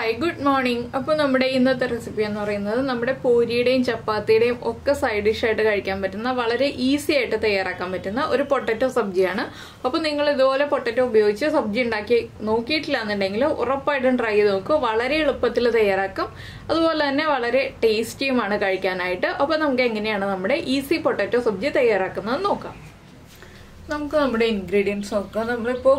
Hi, good morning. അപ്പോൾ നമ്മുടെ ഇന്നത്തെ റെസിപ്പി എന്ന് പറയുന്നത് നമ്മുടെ പൂരിയുടെയും ചപ്പാത്തിയുടെയും ഒക്കെ സൈഡ് ഡിഷ് ആയിട്ട് കഴിക്കാൻ പറ്റുന്ന വളരെ ഈസി ആയിട്ട് തയ്യാറാക്കാൻ പറ്റുന്ന ഒരു പൊട്ടറ്റോ സബ്ജിയാണ്. അപ്പോൾ നിങ്ങൾ ഇതുപോലെ പൊട്ടറ്റോ ഉപയോഗിച്ച് സബ്ജി ഉണ്ടാക്കി നോക്കിയിട്ടില്ല എന്നുണ്ടെങ്കിൽ ഉറപ്പായിട്ടും ട്രൈ ചെയ്ത് നോക്കുക. വളരെ എളുപ്പത്തിൽ തയ്യാറാക്കും, അതുപോലെ തന്നെ വളരെ ടേസ്റ്റിയുമാണ് കഴിക്കാനായിട്ട്. അപ്പോൾ നമുക്ക് എങ്ങനെയാണ് നമ്മുടെ ഈസി പൊട്ടറ്റോ സബ്ജി തയ്യാറാക്കുന്നത് നോക്കാം. നമുക്ക് നമ്മുടെ ഇൻഗ്രീഡിയൻസ് നോക്കാം. നമ്മളിപ്പോൾ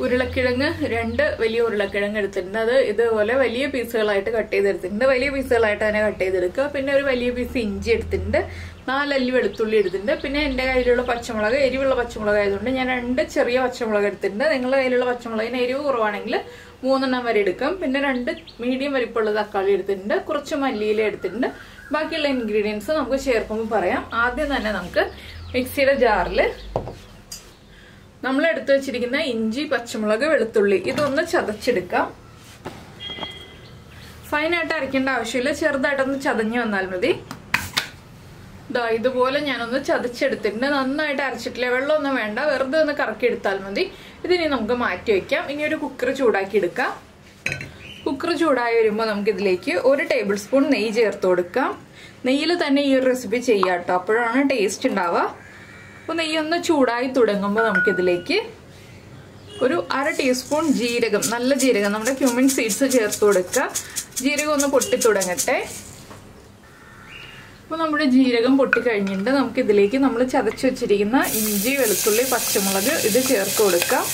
ഉരുളക്കിഴങ്ങ് 2 വലിയ ഉരുളക്കിഴങ്ങ് എടുത്തിട്ടുണ്ട്. അത് ഇതുപോലെ വലിയ പീസുകളായിട്ട് കട്ട് ചെയ്തെടുത്തിട്ടുണ്ട്. വലിയ പീസുകളായിട്ട് തന്നെ കട്ട് ചെയ്തെടുക്കുക. പിന്നെ ഒരു വലിയ പീസ് ഇഞ്ചി എടുത്തിട്ടുണ്ട്. 4 അല്ലി വെളുത്തുള്ളി എടുത്തിട്ടുണ്ട്. പിന്നെ എൻ്റെ കയ്യിലുള്ള പച്ചമുളക്, എരിവുള്ള പച്ചമുളക് ആയതുകൊണ്ട് ഞാൻ 2 ചെറിയ പച്ചമുളക് എടുത്തിട്ടുണ്ട്. നിങ്ങളുടെ കയ്യിലുള്ള പച്ചമുളകിന് എരിവ് കുറവാണെങ്കിൽ 3 എണ്ണം വരെ എടുക്കാം. പിന്നെ 2 മീഡിയം വലിപ്പമുള്ള തക്കാളി എടുത്തിട്ടുണ്ട്. കുറച്ച് മല്ലിയില എടുത്തിട്ടുണ്ട്. ബാക്കിയുള്ള ഇൻഗ്രീഡിയൻസ് നമുക്ക് ചേർക്കുമ്പോൾ പറയാം. ആദ്യം തന്നെ നമുക്ക് മിക്സിയുടെ ജാറിൽ നമ്മൾ എടുത്തു വെച്ചിരിക്കുന്ന ഇഞ്ചി, പച്ചമുളക്, വെളുത്തുള്ളി ഇതൊന്ന് ചതച്ചെടുക്കാം. ഫൈനായിട്ട് അരയ്ക്കേണ്ട ആവശ്യമില്ല, ചെറുതായിട്ടൊന്ന് ചതഞ്ഞു വന്നാൽ മതി. ഇതുപോലെ ഞാനൊന്ന് ചതച്ചെടുത്തിട്ടുണ്ട്. നന്നായിട്ട് അരച്ചിട്ടില്ല, വെള്ളമൊന്നും വേണ്ട, വെറുതെ ഒന്ന് കറക്കി എടുത്താൽ മതി. ഇതിനി നമുക്ക് മാറ്റി വെക്കാം. ഇനി ഒരു കുക്കർ ചൂടാക്കി എടുക്കാം. കുക്കർ ചൂടായി വരുമ്പോൾ നമുക്കിതിലേക്ക് 1 ടേബിൾ സ്പൂൺ നെയ്യ് ചേർത്ത് കൊടുക്കാം. നെയ്യിൽ തന്നെ ഈ ഒരു റെസിപ്പി ചെയ്യാം കേട്ടോ, അപ്പോഴാണ് ടേസ്റ്റ് ഉണ്ടാവുക. അപ്പോൾ നെയ്യൊന്ന് ചൂടായി തുടങ്ങുമ്പോൾ നമുക്കിതിലേക്ക് ഒരു 1/2 ടീസ്പൂൺ ജീരകം, നല്ല ജീരകം, നമ്മുടെ ക്യൂമിൻ സീഡ്സ് ചേർത്ത് കൊടുക്കുക. ജീരകം ഒന്ന് പൊട്ടി തുടങ്ങട്ടെ. അപ്പോൾ നമ്മുടെ ജീരകം പൊട്ടിക്കഴിഞ്ഞിട്ട് നമുക്കിതിലേക്ക് നമ്മൾ ചതച്ച് വെച്ചിരിക്കുന്ന ഇഞ്ചി, വെളുത്തുള്ളി, പച്ചമുളക് ഇത് ചേർത്ത് കൊടുക്കാം.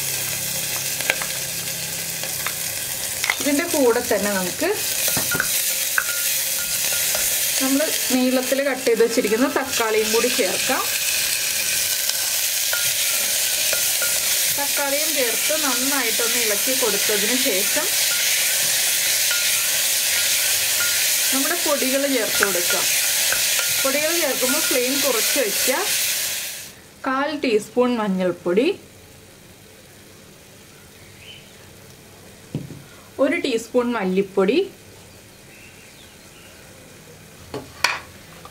ഇതിൻ്റെ കൂടെ തന്നെ നമുക്ക് നമ്മൾ നീളത്തിൽ കട്ട് ചെയ്ത് വെച്ചിരിക്കുന്ന തക്കാളിയും കൂടി ചേർക്കാം. തക്കാളിയും ചേർത്ത് നന്നായിട്ടൊന്ന് ഇളക്കി കൊടുത്തതിന് ശേഷം നമ്മുടെ പൊടികൾ ചേർത്ത് കൊടുക്കാം. പൊടികൾ ചേർക്കുമ്പോൾ ഫ്ലെയിം കുറച്ച് വയ്ക്കുക. 1/4 ടീസ്പൂൺ മഞ്ഞൾപ്പൊടി, 1 ടീസ്പൂൺ മല്ലിപ്പൊടി,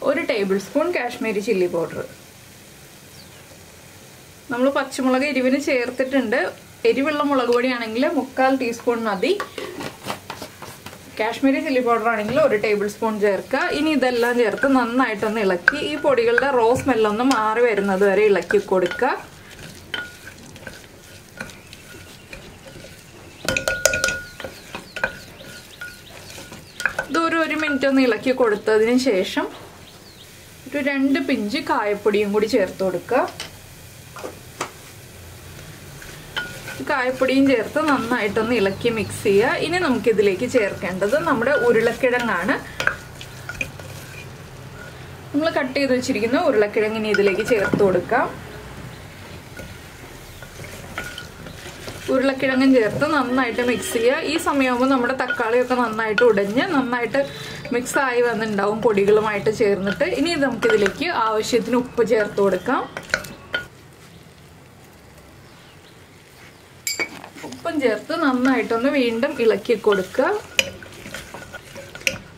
1 table spoon Kashmiri chilli powder. നമ്മൾ പച്ചമുളക് എരിവിന് ചേർത്തിട്ടുണ്ട്. എരിവുള്ള മുളക് പൊടിയാണെങ്കിൽ 3/4 ടീസ്പൂൺ മതി. കാശ്മീരി ചില്ലി പൗഡർ ആണെങ്കിൽ 1 ടേബിൾ സ്പൂൺ ചേർക്കുക. ഇനി ഇതെല്ലാം ചേർത്ത് നന്നായിട്ടൊന്ന് ഇളക്കി ഈ പൊടികളുടെ റോ സ്മെല്ലൊന്ന് മാറി വരുന്നത് വരെ ഇളക്കി കൊടുക്കുക. ഇതൊരു 1 മിനിറ്റ് ഒന്ന് ഇളക്കി കൊടുത്തതിന് ശേഷം ഒരു 2 പിഞ്ച് കായപ്പൊടിയും കൂടി ചേർത്ത് കൊടുക്കുക. കായപ്പൊടിയും ചേർത്ത് നന്നായിട്ടൊന്ന് ഇളക്കി മിക്സ് ചെയ്യുക. ഇനി നമുക്കിതിലേക്ക് ചേർക്കേണ്ടത് നമ്മുടെ ഉരുളക്കിഴങ്ങാണ്. നമ്മൾ കട്ട് ചെയ്ത് വെച്ചിരിക്കുന്ന ഉരുളക്കിഴങ്ങിന് ഇതിലേക്ക് ചേർത്ത് കൊടുക്കാം. ഉരുളക്കിഴങ്ങും ചേർത്ത് നന്നായിട്ട് മിക്സ് ചെയ്യുക. ഈ സമയമാകുമ്പോൾ നമ്മുടെ തക്കാളിയൊക്കെ നന്നായിട്ട് ഉടഞ്ഞ് നന്നായിട്ട് മിക്സ് ആയി വന്നിട്ടുണ്ടാവും പൊടികളുമായിട്ട് ചേർന്നിട്ട്. ഇനി നമുക്കിതിലേക്ക് ആവശ്യത്തിന് ഉപ്പ് ചേർത്ത് കൊടുക്കാം. ഉപ്പും ചേർത്ത് നന്നായിട്ടൊന്ന് വീണ്ടും ഇളക്കി കൊടുക്കുക.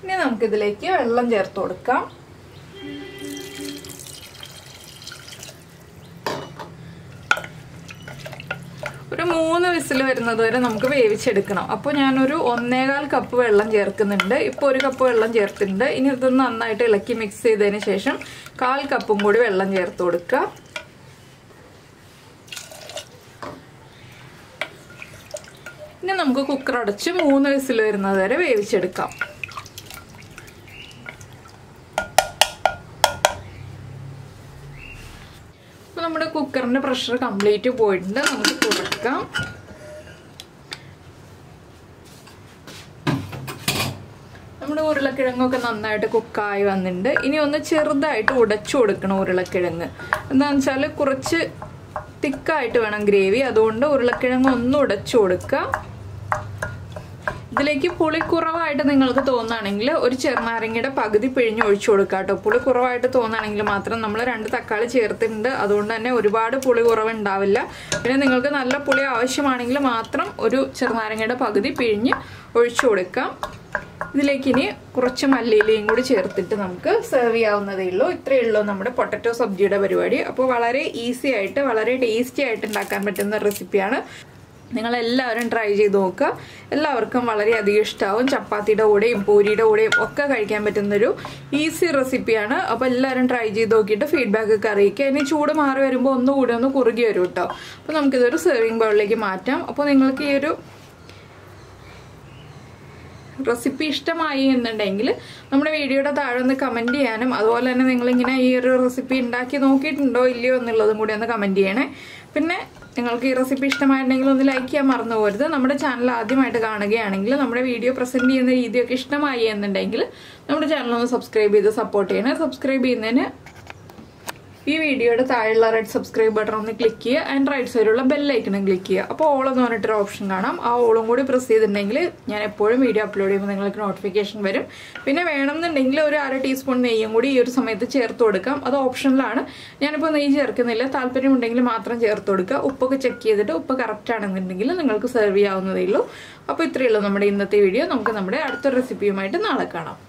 ഇനി നമുക്കിതിലേക്ക് വെള്ളം ചേർത്ത് കൊടുക്കാം. ഒരു 3 വിസിൽ വരുന്നത് വരെ നമുക്ക് വേവിച്ചെടുക്കണം. അപ്പോൾ ഞാനൊരു 1.25 കപ്പ് വെള്ളം ചേർക്കുന്നുണ്ട്. ഇപ്പോൾ 1 കപ്പ് വെള്ളം ചേർത്തിട്ടുണ്ട്. ഇനി ഇതൊന്ന് നന്നായിട്ട് ഇളക്കി മിക്സ് ചെയ്തതിന് ശേഷം 1/4 കപ്പും കൂടി വെള്ളം ചേർത്ത് കൊടുക്കുക. ഇനി നമുക്ക് കുക്കർ അടച്ച് 3 വിസിൽ വരുന്നത് വരെ വേവിച്ചെടുക്കാം. അപ്പോൾ നമ്മുടെ കുക്കറിൻ്റെ പ്രഷർ കംപ്ലീറ്റ് പോയിട്ടുണ്ട്. നമുക്ക് തുറക്കാം. നമ്മുടെ ഉരുളക്കിഴങ്ങൊക്കെ നന്നായിട്ട് കുക്കായി വന്നിട്ടുണ്ട്. ഇനി ഒന്ന് ചെറുതായിട്ട് ഉടച്ചു കൊടുക്കണം ഉരുളക്കിഴങ്ങ്. എന്താണെന്ന് വെച്ചാൽ കുറച്ച് തിക്കായിട്ട് വേണം ഗ്രേവി, അതുകൊണ്ട് ഉരുളക്കിഴങ്ങ് ഒന്ന് ഉടച്ചു കൊടുക്കുക. ഇതിലേക്ക് പുളി കുറവായിട്ട് നിങ്ങൾക്ക് തോന്നുകയാണെങ്കിൽ ഒരു ചെറുനാരങ്ങയുടെ പകുതി പിഴിഞ്ഞ് ഒഴിച്ചു കൊടുക്കുക കേട്ടോ. പുളി കുറവായിട്ട് തോന്നുകയാണെങ്കിൽ മാത്രം. നമ്മൾ 2 തക്കാളി ചേർത്തിട്ടുണ്ട്, അതുകൊണ്ട് തന്നെ ഒരുപാട് പുളി കുറവുണ്ടാവില്ല. പിന്നെ നിങ്ങൾക്ക് നല്ല പുളി ആവശ്യമാണെങ്കിൽ മാത്രം ഒരു ചെറുനാരങ്ങയുടെ പകുതി പിഴിഞ്ഞ് ഒഴിച്ചു കൊടുക്കാം. ഇതിലേക്ക് ഇനി കുറച്ച് മല്ലിയിലയും കൂടി ചേർത്തിട്ട് നമുക്ക് സെർവ് ചെയ്യാവുന്നതേ ഉള്ളൂ. ഇത്രയേ ഉള്ളൂ നമ്മുടെ പൊട്ടറ്റോ സബ്ജിയുടെ പരിപാടി. അപ്പോൾ വളരെ ഈസി ആയിട്ട് വളരെ ടേസ്റ്റി ആയിട്ട് ഉണ്ടാക്കാൻ പറ്റുന്ന റെസിപ്പിയാണ്. നിങ്ങളെല്ലാവരും ട്രൈ ചെയ്ത് നോക്കുക. എല്ലാവർക്കും വളരെയധികം ഇഷ്ടമാവും. ചപ്പാത്തിയുടെ കൂടെയും പൂരിയുടെ കൂടെയും ഒക്കെ കഴിക്കാൻ പറ്റുന്നൊരു ഈസി റെസിപ്പിയാണ്. അപ്പോൾ എല്ലാവരും ട്രൈ ചെയ്ത് നോക്കിയിട്ട് ഫീഡ്ബാക്ക് ഒക്കെ അറിയിക്കുക. ഇനി ചൂട് മാറി വരുമ്പോൾ ഒന്നുകൂടി ഒന്ന് കുറുകി വരും കേട്ടോ. അപ്പോൾ നമുക്കിതൊരു സെർവിങ് ബൗളിലേക്ക് മാറ്റാം. അപ്പോൾ നിങ്ങൾക്ക് ഈ ഒരു റെസിപ്പി ഇഷ്ടമായി എന്നുണ്ടെങ്കിൽ നമ്മുടെ വീഡിയോയുടെ താഴെ ഒന്ന് കമൻറ്റ് ചെയ്യാനും അതുപോലെ തന്നെ നിങ്ങളിങ്ങനെ ഈ ഒരു റെസിപ്പി ഉണ്ടാക്കി നോക്കിയിട്ടുണ്ടോ ഇല്ലയോ എന്നുള്ളതും കൂടി ഒന്ന് കമൻറ്റ് ചെയ്യണേ. പിന്നെ നിങ്ങൾക്ക് ഈ റെസിപ്പി ഇഷ്ടമായിട്ടുണ്ടെങ്കിൽ ഒന്ന് ലൈക്ക് ചെയ്യാൻ മറന്നു പോകരുത്. നമ്മുടെ ചാനൽ ആദ്യമായിട്ട് കാണുകയാണെങ്കിൽ നമ്മുടെ വീഡിയോ പ്രസന്റ് ചെയ്യുന്ന രീതിയൊക്കെ ഇഷ്ടമായി എന്നുണ്ടെങ്കിൽ നമ്മുടെ ചാനൽ ഒന്ന് സബ്സ്ക്രൈബ് ചെയ്ത് സപ്പോർട്ട് ചെയ്യണേ. സബ്സ്ക്രൈബ് ചെയ്യുന്നതിന് ഈ വീഡിയോയുടെ താഴെയുള്ള റെഡ് സബ്സ്ക്രൈബ് ബട്ടൺ ഒന്ന് ക്ലിക്ക് ചെയ്യുക. ആൻഡ് റൈറ്റ് സൈഡിലുള്ള ബെല്ലൈക്കണും ക്ലിക്ക് ചെയ്യുക. അപ്പോൾ ഓൾ എന്ന് പറഞ്ഞിട്ടൊരു ഓപ്ഷൻ കാണാം. ആ ഓളും കൂടി പ്രസ് ചെയ്തിട്ടുണ്ടെങ്കിൽ ഞാൻ എപ്പോഴും വീഡിയോ അപ്ലോഡ് ചെയ്യുമ്പോൾ നിങ്ങൾക്ക് നോട്ടിഫിക്കേഷൻ വരും. പിന്നെ വേണമെന്നുണ്ടെങ്കിൽ ഒരു 1/2 ടീസ്പൂൺ നെയ്യും കൂടി ഈ ഒരു സമയത്ത് ചേർത്ത് കൊടുക്കാം. അത് ഓപ്ഷനിലാണ്. ഞാനിപ്പോൾ നെയ്യ് ചേർക്കുന്നില്ല. താല്പര്യമുണ്ടെങ്കിൽ മാത്രം ചേർത്ത് കൊടുക്കുക. ഉപ്പൊക്കെ ചെക്ക് ചെയ്തിട്ട് ഉപ്പ് കറക്റ്റ് ആണെന്നുണ്ടെങ്കിൽ നിങ്ങൾക്ക് സെർവ് ചെയ്യാവുന്നതേ ഉള്ളൂ. അപ്പോൾ ഇത്രയേ ഉള്ളൂ നമ്മുടെ ഇന്നത്തെ വീഡിയോ. നമുക്ക് നമ്മുടെ അടുത്ത റെസിപ്പിയുമായിട്ട് നാളെ കാണാം.